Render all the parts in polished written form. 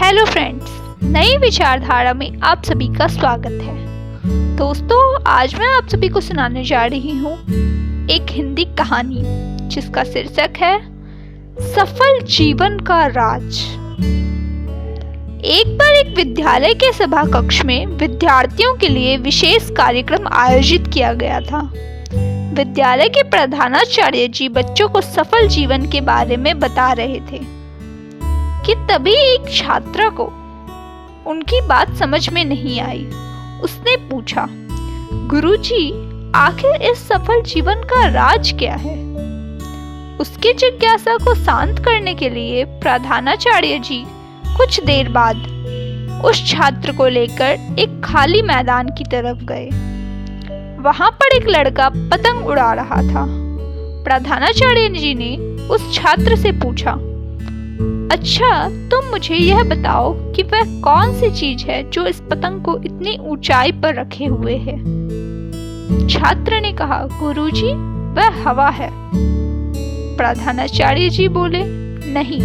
Hello friends, नई विचारधारा में आप सभी का स्वागत है। दोस्तों, आज मैं आप सभी को सुनाने जा रही हूँ एक हिंदी कहानी जिसका शीर्षक है सफल जीवन का राज। एक बार एक विद्यालय के सभा कक्ष में विद्यार्थियों के लिए विशेष कार्यक्रम आयोजित किया गया था। विद्यालय के प्रधानाचार्य जी बच्चों को सफल जीवन के बारे में बता रहे थे कि तभी एक छात्रा को उनकी बात समझ में नहीं आई। उसने पूछा, गुरुजी, आखिर इस सफल जीवन का राज क्या है? उसकी जिज्ञासा को शांत करने के लिए प्रधानाचार्य जी कुछ देर बाद उस छात्र को लेकर एक खाली मैदान की तरफ गए। वहां पर एक लड़का पतंग उड़ा रहा था। प्रधानाचार्य जी ने उस छात्र से पूछा, अच्छा, तुम मुझे यह बताओ कि वह कौन सी चीज है जो इस पतंग को इतनी ऊंचाई पर रखे हुए है? छात्र ने कहा, गुरुजी, वह हवा है। प्रधानाचार्य जी बोले, नहीं,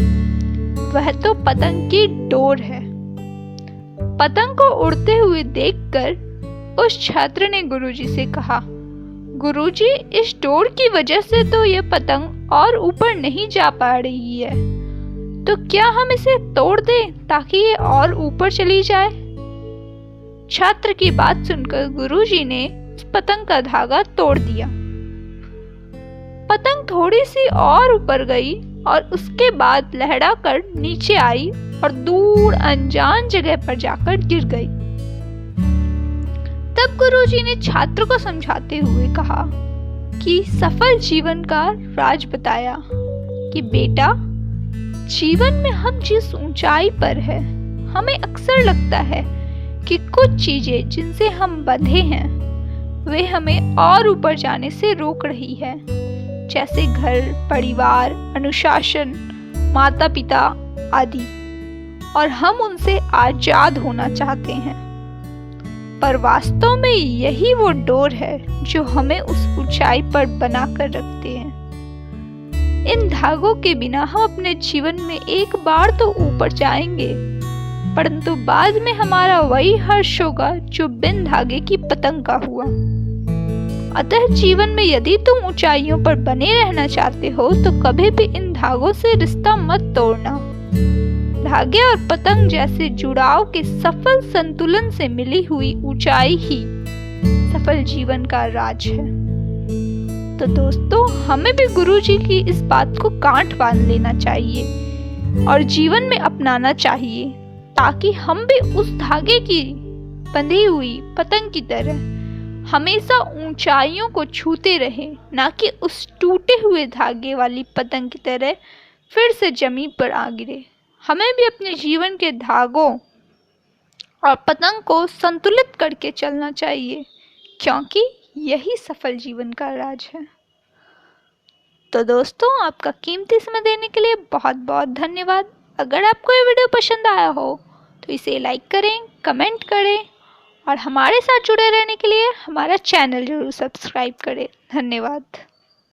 वह तो पतंग की डोर है। पतंग को उड़ते हुए देखकर उस छात्र ने गुरुजी से कहा, गुरुजी, इस डोर की वजह से तो यह पतंग और ऊपर नहीं जा पा रही है, तो क्या हम इसे तोड़ दें ताकि ये और ऊपर चली जाए? छात्र की बात सुनकर गुरुजी ने उस पतंग का धागा तोड़ दिया। पतंग थोड़ी सी और ऊपर गई और उसके बाद लहराकर नीचे आई और दूर अनजान जगह पर जाकर गिर गई। तब गुरुजी ने छात्र को समझाते हुए कहा कि सफल जीवन का राज बताया कि बेटा, जीवन में हम जिस ऊंचाई पर है, हमें अक्सर लगता है कि कुछ चीजें जिनसे हम बंधे हैं वे हमें और ऊपर जाने से रोक रही है, जैसे घर, परिवार, अनुशासन, माता पिता आदि, और हम उनसे आजाद होना चाहते हैं। पर वास्तव में यही वो डोर है जो हमें उस ऊंचाई पर बनाकर रखते हैं। इन धागों के बिना हम अपने जीवन में एक बार तो ऊपर जाएंगे, परंतु बाद में हमारा वही हर्ष होगा जो बिन धागे की पतंग का हुआ। अतः जीवन में यदि तुम ऊंचाइयों पर बने रहना चाहते हो तो कभी भी इन धागों से रिश्ता मत तोड़ना। धागे और पतंग जैसे जुड़ाव के सफल संतुलन से मिली हुई ऊंचाई ही सफल जीवन का राज है। तो दोस्तों, हमें भी गुरुजी की इस बात को गांठ बांध लेना चाहिए और जीवन में अपनाना चाहिए, ताकि हम भी उस धागे की बंधी हुई पतंग की तरह हमेशा ऊंचाइयों को छूते रहें, ना कि उस टूटे हुए धागे वाली पतंग की तरह फिर से जमीन पर आ गिरे। हमें भी अपने जीवन के धागों और पतंग को संतुलित करके चलना चाहिए, क्योंकि यही सफल जीवन का राज है। तो दोस्तों, आपका कीमती समय देने के लिए बहुत बहुत धन्यवाद। अगर आपको ये वीडियो पसंद आया हो तो इसे लाइक करें, कमेंट करें और हमारे साथ जुड़े रहने के लिए हमारा चैनल जरूर सब्सक्राइब करें। धन्यवाद।